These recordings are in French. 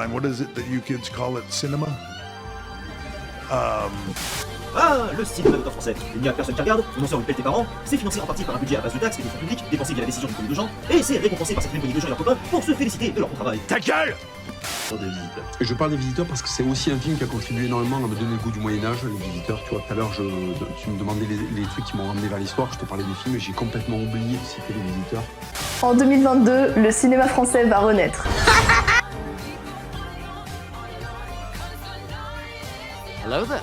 time. What is it that you kids call it? Cinema? Ah, le cinéma d'auteur français. Il n'y a personne qui regarde, on en sort une pelle tes parents, c'est financé en partie par un budget à base de taxes et de fonds publics, dépensé via la décision d'une poignée de gens, et c'est récompensé par cette même poignée de gens et leurs copains pour se féliciter de leur bon travail. Ta gueule! Sur des visiteurs. Je parle des visiteurs parce que c'est aussi un film qui a contribué énormément à me donner le goût du Moyen-Âge, les visiteurs. Tu vois, tout à l'heure, tu me demandais les trucs qui m'ont ramené vers l'histoire, je te parlais des films et j'ai complètement oublié que c'était les visiteurs. En 2022, le cinéma français va renaître. Hello there.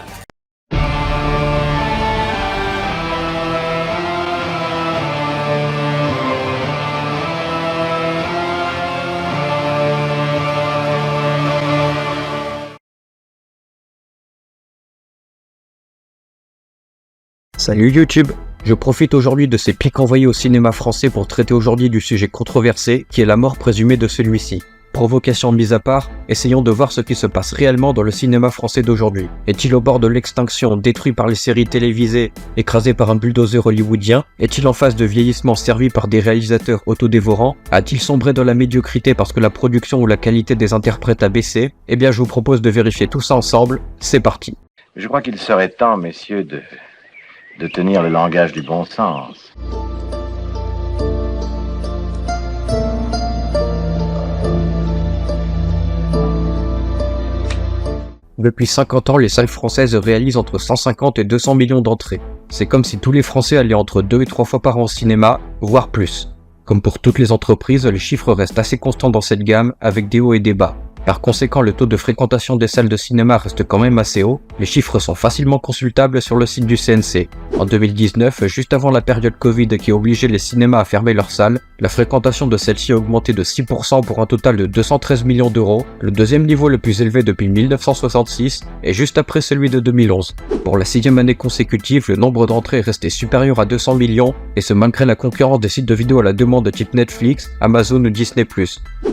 Salut YouTube! Je profite aujourd'hui de ces pics envoyés au cinéma français pour traiter aujourd'hui du sujet controversé qui est la mort présumée de celui-ci. Provocation mise à part, essayons de voir ce qui se passe réellement dans le cinéma français d'aujourd'hui. Est-il au bord de l'extinction, détruit par les séries télévisées, écrasé par un bulldozer hollywoodien? Est-il en phase de vieillissement servi par des réalisateurs autodévorants? A-t-il sombré dans la médiocrité parce que la production ou la qualité des interprètes a baissé? Eh bien je vous propose de vérifier tout ça ensemble, c'est parti. Je crois qu'il serait temps, messieurs, de tenir le langage du bon sens. Depuis 50 ans, les salles françaises réalisent entre 150 et 200 millions d'entrées. C'est comme si tous les Français allaient entre 2 et 3 fois par an au cinéma, voire plus. Comme pour toutes les entreprises, les chiffres restent assez constants dans cette gamme, avec des hauts et des bas. Par conséquent, le taux de fréquentation des salles de cinéma reste quand même assez haut, les chiffres sont facilement consultables sur le site du CNC. En 2019, juste avant la période Covid qui a obligé les cinémas à fermer leurs salles, la fréquentation de celle-ci a augmenté de 6% pour un total de 213 millions d'euros, le deuxième niveau le plus élevé depuis 1966 et juste après celui de 2011. Pour la 6e année consécutive, le nombre d'entrées est resté supérieur à 200 millions, et ce malgré la concurrence des sites de vidéos à la demande type Netflix, Amazon ou Disney+.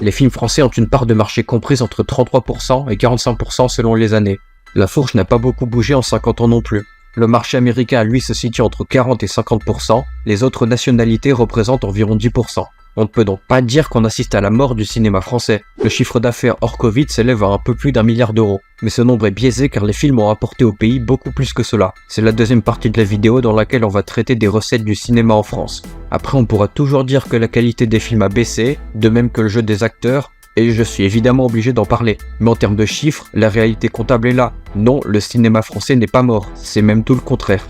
Les films français ont une part de marché comprise entre 33% et 45% selon les années. La fourche n'a pas beaucoup bougé en 50 ans non plus. Le marché américain lui se situe entre 40 et 50%, les autres nationalités représentent environ 10%. On ne peut donc pas dire qu'on assiste à la mort du cinéma français. Le chiffre d'affaires hors Covid s'élève à un peu plus d'1 milliard d'euros. Mais ce nombre est biaisé car les films ont apporté au pays beaucoup plus que cela. C'est la deuxième partie de la vidéo dans laquelle on va traiter des recettes du cinéma en France. Après on pourra toujours dire que la qualité des films a baissé, de même que le jeu des acteurs, et je suis évidemment obligé d'en parler. Mais en termes de chiffres, la réalité comptable est là. Non, le cinéma français n'est pas mort, c'est même tout le contraire.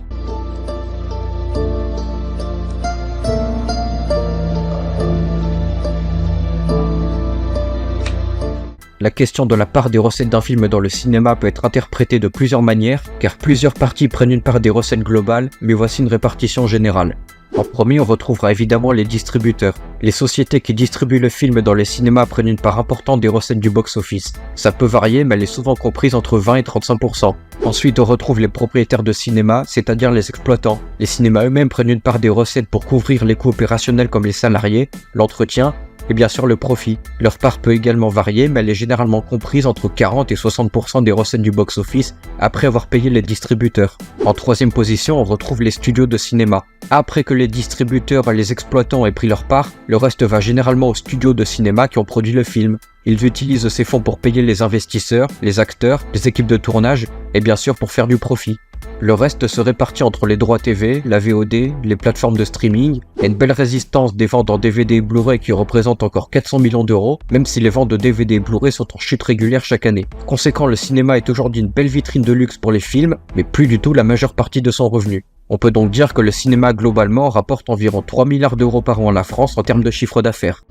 La question de la part des recettes d'un film dans le cinéma peut être interprétée de plusieurs manières, car plusieurs parties prennent une part des recettes globales, mais voici une répartition générale. En premier, on retrouvera évidemment les distributeurs. Les sociétés qui distribuent le film dans les cinémas prennent une part importante des recettes du box-office. Ça peut varier, mais elle est souvent comprise entre 20 et 35%. Ensuite, on retrouve les propriétaires de cinéma, c'est-à-dire les exploitants. Les cinémas eux-mêmes prennent une part des recettes pour couvrir les coûts opérationnels comme les salariés, l'entretien, et bien sûr le profit. Leur part peut également varier, mais elle est généralement comprise entre 40 et 60% des recettes du box-office après avoir payé les distributeurs. En troisième position, on retrouve les studios de cinéma. Après que les distributeurs et les exploitants aient pris leur part, le reste va généralement aux studios de cinéma qui ont produit le film. Ils utilisent ces fonds pour payer les investisseurs, les acteurs, les équipes de tournage et bien sûr pour faire du profit. Le reste se répartit entre les droits TV, la VOD, les plateformes de streaming et une belle résistance des ventes en DVD et Blu-ray qui représentent encore 400 millions d'euros, même si les ventes de DVD et Blu-ray sont en chute régulière chaque année. Conséquent, le cinéma est aujourd'hui une belle vitrine de luxe pour les films, mais plus du tout la majeure partie de son revenu. On peut donc dire que le cinéma globalement rapporte environ 3 milliards d'euros par an à la France en termes de chiffre d'affaires.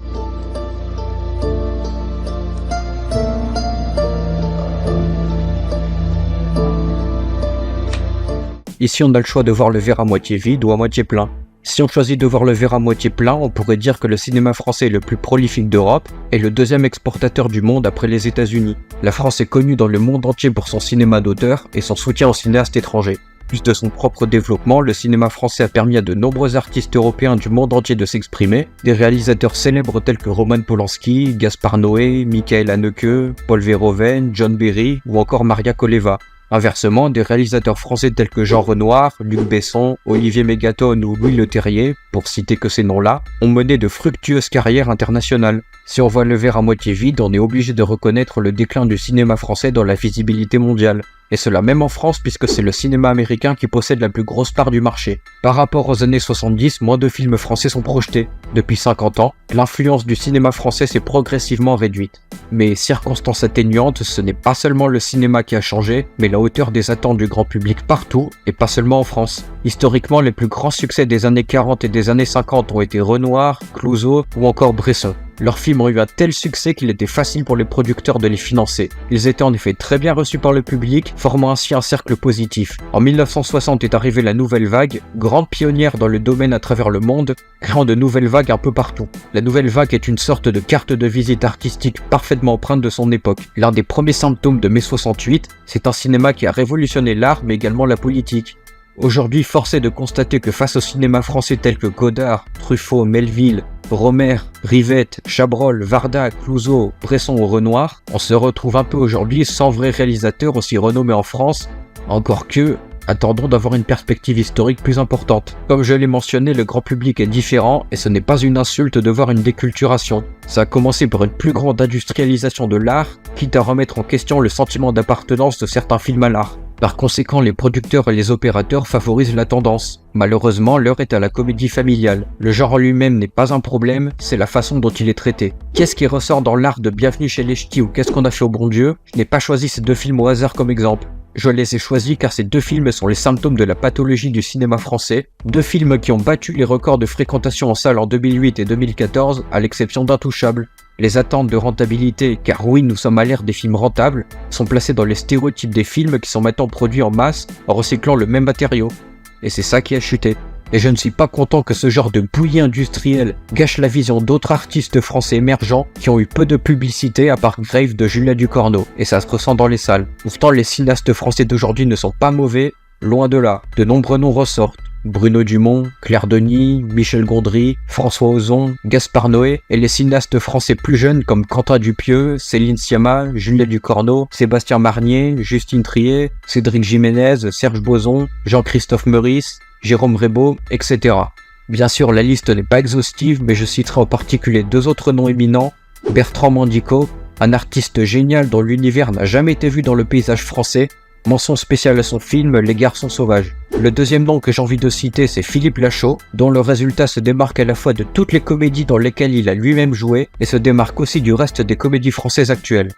Ici, on a le choix de voir le verre à moitié vide ou à moitié plein. Si on choisit de voir le verre à moitié plein, on pourrait dire que le cinéma français est le plus prolifique d'Europe et le deuxième exportateur du monde après les États-Unis. La France est connue dans le monde entier pour son cinéma d'auteur et son soutien aux cinéastes étrangers. Plus de son propre développement, le cinéma français a permis à de nombreux artistes européens du monde entier de s'exprimer, des réalisateurs célèbres tels que Roman Polanski, Gaspar Noé, Michael Haneke, Paul Verhoeven, John Barry ou encore Maria Koleva. Inversement, des réalisateurs français tels que Jean Renoir, Luc Besson, Olivier Mégaton ou Louis Leterrier, pour citer que ces noms-là, ont mené de fructueuses carrières internationales. Si on voit le verre à moitié vide, on est obligé de reconnaître le déclin du cinéma français dans la visibilité mondiale. Et cela même en France puisque c'est le cinéma américain qui possède la plus grosse part du marché. Par rapport aux années 70, moins de films français sont projetés. Depuis 50 ans, l'influence du cinéma français s'est progressivement réduite. Mais circonstance atténuante, ce n'est pas seulement le cinéma qui a changé, mais la hauteur des attentes du grand public partout, et pas seulement en France. Historiquement, les plus grands succès des années 40 et des années 50 ont été Renoir, Clouzot ou encore Bresson. Leurs films ont eu un tel succès qu'il était facile pour les producteurs de les financer. Ils étaient en effet très bien reçus par le public, formant ainsi un cercle positif. En 1960 est arrivée la Nouvelle Vague, grande pionnière dans le domaine à travers le monde, créant de nouvelles vagues un peu partout. La Nouvelle Vague est une sorte de carte de visite artistique parfaitement empreinte de son époque. L'un des premiers symptômes de mai 68, c'est un cinéma qui a révolutionné l'art mais également la politique. Aujourd'hui, force est de constater que face au cinéma français tel que Godard, Truffaut, Melville, Romer, Rivette, Chabrol, Varda, Clouzot, Bresson ou Renoir, on se retrouve un peu aujourd'hui sans vrai réalisateur aussi renommé en France, encore que, attendons d'avoir une perspective historique plus importante. Comme je l'ai mentionné, le grand public est différent et ce n'est pas une insulte de voir une déculturation. Ça a commencé par une plus grande industrialisation de l'art, quitte à remettre en question le sentiment d'appartenance de certains films à l'art. Par conséquent, les producteurs et les opérateurs favorisent la tendance. Malheureusement, l'heure est à la comédie familiale. Le genre en lui-même n'est pas un problème, c'est la façon dont il est traité. Qu'est-ce qui ressort dans l'art de Bienvenue chez les Ch'tis ou Qu'est-ce qu'on a fait au bon Dieu? Je n'ai pas choisi ces deux films au hasard comme exemple. Je les ai choisis car ces deux films sont les symptômes de la pathologie du cinéma français. Deux films qui ont battu les records de fréquentation en salle en 2008 et 2014, à l'exception d'Intouchables. Les attentes de rentabilité, car oui, nous sommes à l'ère des films rentables, sont placées dans les stéréotypes des films qui sont maintenant produits en masse en recyclant le même matériau. Et c'est ça qui a chuté. Et je ne suis pas content que ce genre de bouillie industrielle gâche la vision d'autres artistes français émergents qui ont eu peu de publicité à part Grave de Julien Ducorneau, et ça se ressent dans les salles. Pourtant, les cinéastes français d'aujourd'hui ne sont pas mauvais, loin de là. De nombreux noms ressortent. Bruno Dumont, Claire Denis, Michel Gondry, François Ozon, Gaspard Noé et les cinéastes français plus jeunes comme Quentin Dupieux, Céline Sciamma, Julien Ducorneau, Sébastien Marnier, Justine Triet, Cédric Jiménez, Serge Boson, Jean-Christophe Meurice, Jérôme Rébaud, etc. Bien sûr, la liste n'est pas exhaustive, mais je citerai en particulier deux autres noms éminents, Bertrand Mandico, un artiste génial dont l'univers n'a jamais été vu dans le paysage français, mention spéciale à son film Les Garçons Sauvages. Le deuxième nom que j'ai envie de citer, c'est Philippe Lachaud, dont le résultat se démarque à la fois de toutes les comédies dans lesquelles il a lui-même joué, et se démarque aussi du reste des comédies françaises actuelles.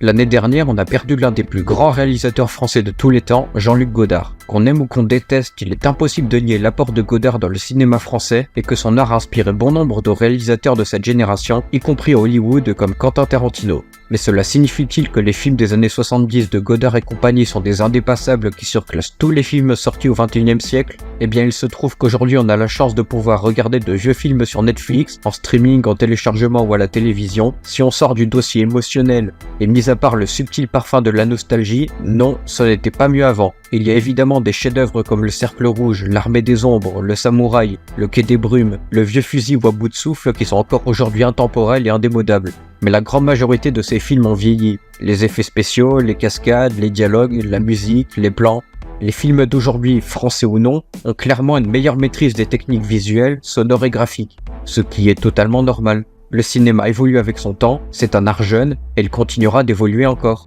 L'année dernière, on a perdu l'un des plus grands réalisateurs français de tous les temps, Jean-Luc Godard. Qu'on aime ou qu'on déteste, il est impossible de nier l'apport de Godard dans le cinéma français et que son art a inspiré bon nombre de réalisateurs de cette génération, y compris à Hollywood comme Quentin Tarantino. Mais cela signifie-t-il que les films des années 70 de Godard et compagnie sont des indépassables qui surclassent tous les films sortis au XXIe siècle? Eh bien, il se trouve qu'aujourd'hui on a la chance de pouvoir regarder de vieux films sur Netflix, en streaming, en téléchargement ou à la télévision. Si on sort du dossier émotionnel et mis à part le subtil parfum de la nostalgie, non, ce n'était pas mieux avant. Il y a évidemment des chefs-d'œuvre comme Le Cercle Rouge, L'Armée des Ombres, Le Samouraï, Le Quai des Brumes, Le Vieux Fusil ou À Bout de Souffle qui sont encore aujourd'hui intemporels et indémodables. Mais la grande majorité de ces films ont vieilli. Les effets spéciaux, les cascades, les dialogues, la musique, les plans. Les films d'aujourd'hui, français ou non, ont clairement une meilleure maîtrise des techniques visuelles, sonores et graphiques. Ce qui est totalement normal. Le cinéma évolue avec son temps, c'est un art jeune, et il continuera d'évoluer encore.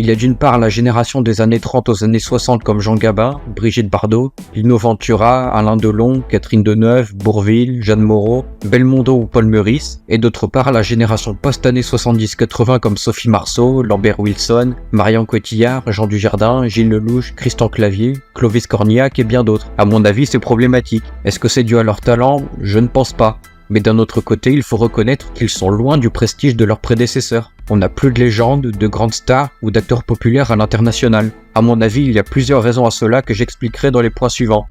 Il y a d'une part la génération des années 30 aux années 60 comme Jean Gabin, Brigitte Bardot, Lino Ventura, Alain Delon, Catherine Deneuve, Bourvil, Jeanne Moreau, Belmondo ou Paul Meurice, et d'autre part la génération post-années 70-80 comme Sophie Marceau, Lambert Wilson, Marion Cotillard, Jean Dujardin, Gilles Lelouch, Christian Clavier, Clovis Cornillac et bien d'autres. À mon avis, c'est problématique. Est-ce que c'est dû à leur talent? Je ne pense pas. Mais d'un autre côté, il faut reconnaître qu'ils sont loin du prestige de leurs prédécesseurs. On n'a plus de légendes, de grandes stars ou d'acteurs populaires à l'international. À mon avis, il y a plusieurs raisons à cela que j'expliquerai dans les points suivants.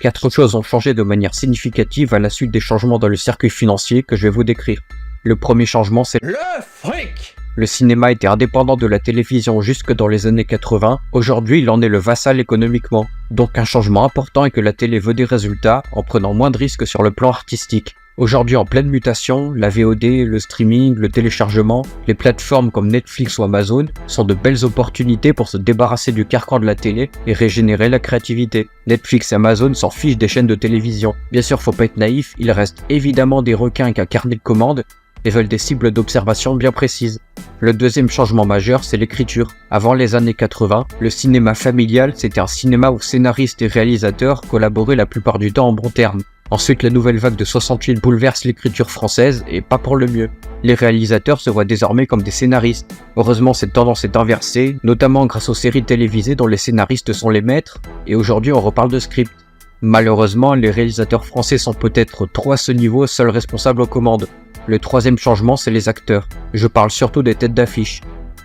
4 choses ont changé de manière significative à la suite des changements dans le circuit financier que je vais vous décrire. Le premier changement, c'est le fric. Le cinéma était indépendant de la télévision jusque dans les années 80, aujourd'hui il en est le vassal économiquement. Donc un changement important est que la télé veut des résultats en prenant moins de risques sur le plan artistique. Aujourd'hui en pleine mutation, la VOD, le streaming, le téléchargement, les plateformes comme Netflix ou Amazon sont de belles opportunités pour se débarrasser du carcan de la télé et régénérer la créativité. Netflix et Amazon s'en fichent des chaînes de télévision. Bien sûr, faut pas être naïf, il reste évidemment des requins avec un carnet de commandes et veulent des cibles d'observation bien précises. Le deuxième changement majeur, c'est l'écriture. Avant les années 80, le cinéma familial, c'était un cinéma où scénaristes et réalisateurs collaboraient la plupart du temps en bons termes. Ensuite, la nouvelle vague de 68 bouleverse l'écriture française, et pas pour le mieux. Les réalisateurs se voient désormais comme des scénaristes. Heureusement, cette tendance est inversée, notamment grâce aux séries télévisées dont les scénaristes sont les maîtres, et aujourd'hui on reparle de script. Malheureusement, les réalisateurs français sont peut-être trop à ce niveau seuls responsables aux commandes. Le troisième changement, c'est les acteurs. Je parle surtout des têtes d'affiche.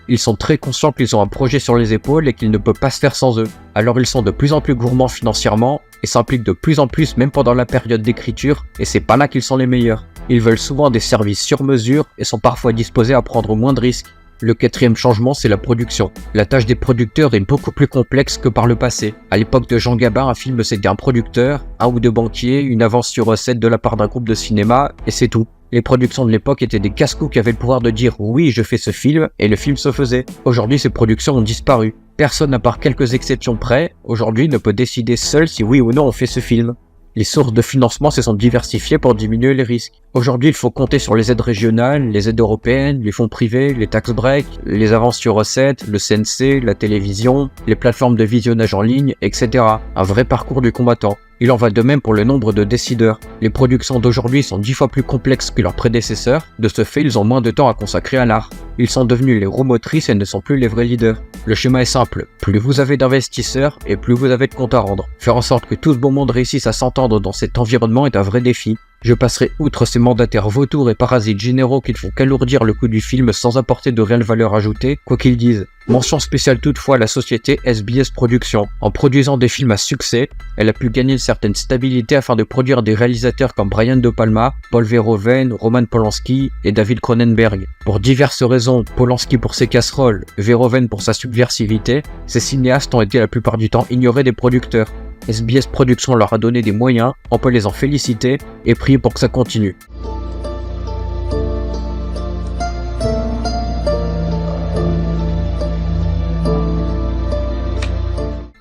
Ils sont très conscients qu'ils ont un projet sur les épaules et qu'il ne peut pas se faire sans eux. Alors ils sont de plus en plus gourmands financièrement et s'impliquent de plus en plus même pendant la période d'écriture, et c'est pas là qu'ils sont les meilleurs. Ils veulent souvent des services sur mesure et sont parfois disposés à prendre moins de risques. Le quatrième changement, c'est la production. La tâche des producteurs est beaucoup plus complexe que par le passé. À l'époque de Jean Gabin, un film c'était un producteur, un ou deux banquiers, une avance sur recette de la part d'un groupe de cinéma, et c'est tout. Les productions de l'époque étaient des casse-cou qui avaient le pouvoir de dire « oui, je fais ce film » et le film se faisait. Aujourd'hui, ces productions ont disparu. Personne, à part quelques exceptions près, aujourd'hui ne peut décider seul si oui ou non on fait ce film. Les sources de financement se sont diversifiées pour diminuer les risques. Aujourd'hui, il faut compter sur les aides régionales, les aides européennes, les fonds privés, les tax breaks, les avances sur recettes, le CNC, la télévision, les plateformes de visionnage en ligne, etc. Un vrai parcours du combattant. Il en va de même pour le nombre de décideurs. Les productions d'aujourd'hui sont 10 fois plus complexes que leurs prédécesseurs, de ce fait ils ont moins de temps à consacrer à l'art. Ils sont devenus les roues motrices et ne sont plus les vrais leaders. Le schéma est simple, plus vous avez d'investisseurs et plus vous avez de comptes à rendre. Faire en sorte que tout ce beau monde réussisse à s'entendre dans cet environnement est un vrai défi. Je passerai outre ces mandataires vautours et parasites généraux qui ne font qu'alourdir le coût du film sans apporter de réelle valeur ajoutée, quoi qu'ils disent. Mention spéciale toutefois à la société SBS Productions. En produisant des films à succès, elle a pu gagner une certaine stabilité afin de produire des réalisateurs comme Brian De Palma, Paul Verhoeven, Roman Polanski et David Cronenberg. Pour diverses raisons, Polanski pour ses casseroles, Verhoeven pour sa subversivité, ces cinéastes ont été la plupart du temps ignorés des producteurs. SBS Productions leur a donné des moyens, on peut les en féliciter et prier pour que ça continue.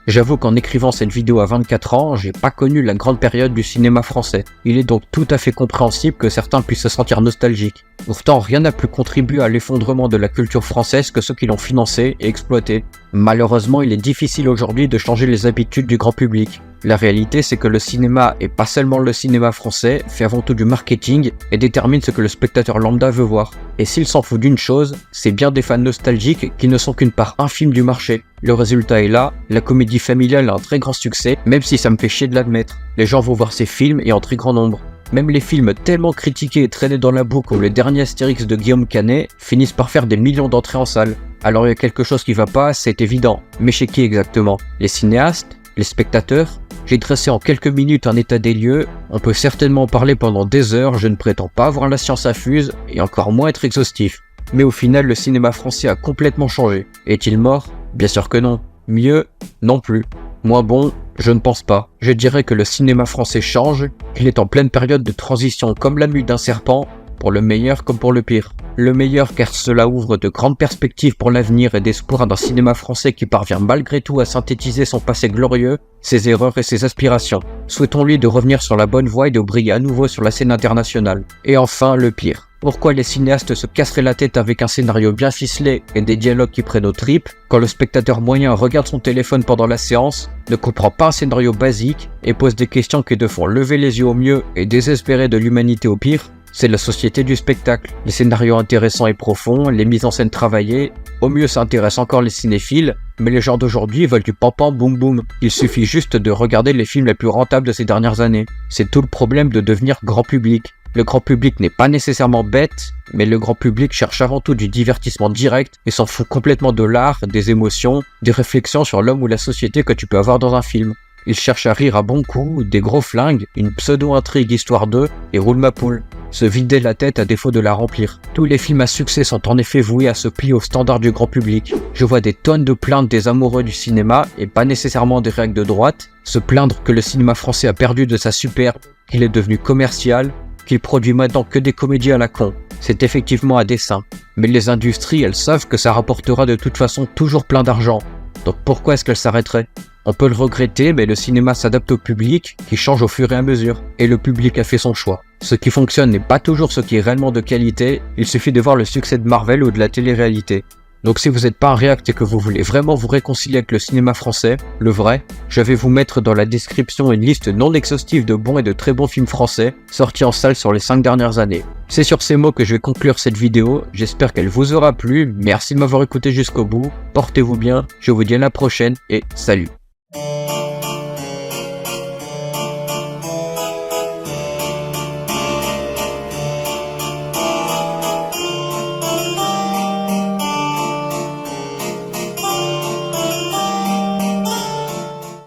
J'avoue qu'en écrivant cette vidéo à 24 ans, j'ai pas connu la grande période du cinéma français. Il est donc tout à fait compréhensible que certains puissent se sentir nostalgiques. Pourtant, rien n'a plus contribué à l'effondrement de la culture française que ceux qui l'ont financée et exploitée. Malheureusement, il est difficile aujourd'hui de changer les habitudes du grand public. La réalité, c'est que le cinéma, et pas seulement le cinéma français, fait avant tout du marketing et détermine ce que le spectateur lambda veut voir. Et s'il s'en fout d'une chose, c'est bien des fans nostalgiques qui ne sont qu'une part infime du marché. Le résultat est là, la comédie familiale a un très grand succès, même si ça me fait chier de l'admettre. Les gens vont voir ces films et en très grand nombre. Même les films tellement critiqués et traînés dans la boue comme le dernier Astérix de Guillaume Canet finissent par faire des millions d'entrées en salle. Alors il y a quelque chose qui va pas, c'est évident. Mais chez qui exactement? Les cinéastes? Les spectateurs? J'ai dressé en quelques minutes un état des lieux, on peut certainement en parler pendant des heures, je ne prétends pas avoir la science infuse et encore moins être exhaustif. Mais au final, le cinéma français a complètement changé. Est-il mort? Bien sûr que non. Mieux? Non plus. Moins bon? Je ne pense pas. Je dirais que le cinéma français change, qu'il est en pleine période de transition comme la mue d'un serpent, pour le meilleur comme pour le pire. Le meilleur car cela ouvre de grandes perspectives pour l'avenir et d'espoir d'un cinéma français qui parvient malgré tout à synthétiser son passé glorieux, ses erreurs et ses aspirations. Souhaitons-lui de revenir sur la bonne voie et de briller à nouveau sur la scène internationale. Et enfin, le pire. Pourquoi les cinéastes se casseraient la tête avec un scénario bien ficelé et des dialogues qui prennent aux tripes, quand le spectateur moyen regarde son téléphone pendant la séance, ne comprend pas un scénario basique et pose des questions qui te font lever les yeux au mieux et désespérer de l'humanité au pire? C'est la société du spectacle. Les scénarios intéressants et profonds, les mises en scène travaillées, au mieux ça intéresse encore les cinéphiles, mais les gens d'aujourd'hui veulent du pam-pam boum-boum. Il suffit juste de regarder les films les plus rentables de ces dernières années. C'est tout le problème de devenir grand public. Le grand public n'est pas nécessairement bête, mais le grand public cherche avant tout du divertissement direct et s'en fout complètement de l'art, des émotions, des réflexions sur l'homme ou la société que tu peux avoir dans un film. Ils cherchent à rire à bons coups, des gros flingues, une pseudo-intrigue histoire d'eux et roule ma poule. Se vider la tête à défaut de la remplir. Tous les films à succès sont en effet voués à se plier aux standards du grand public. Je vois des tonnes de plaintes des amoureux du cinéma, et pas nécessairement des réacs de droite, se plaindre que le cinéma français a perdu de sa superbe, qu'il est devenu commercial, qu'il produit maintenant que des comédies à la con. C'est effectivement à dessein. Mais les industries, elles savent que ça rapportera de toute façon toujours plein d'argent. Donc pourquoi est-ce qu'elles s'arrêteraient ? On peut le regretter, mais le cinéma s'adapte au public, qui change au fur et à mesure, et le public a fait son choix. Ce qui fonctionne n'est pas toujours ce qui est réellement de qualité, il suffit de voir le succès de Marvel ou de la télé-réalité. Donc si vous n'êtes pas un réact et que vous voulez vraiment vous réconcilier avec le cinéma français, le vrai, je vais vous mettre dans la description une liste non exhaustive de bons et de très bons films français, sortis en salle sur les 5 dernières années. C'est sur ces mots que je vais conclure cette vidéo, j'espère qu'elle vous aura plu, merci de m'avoir écouté jusqu'au bout, portez-vous bien, je vous dis à la prochaine et salut.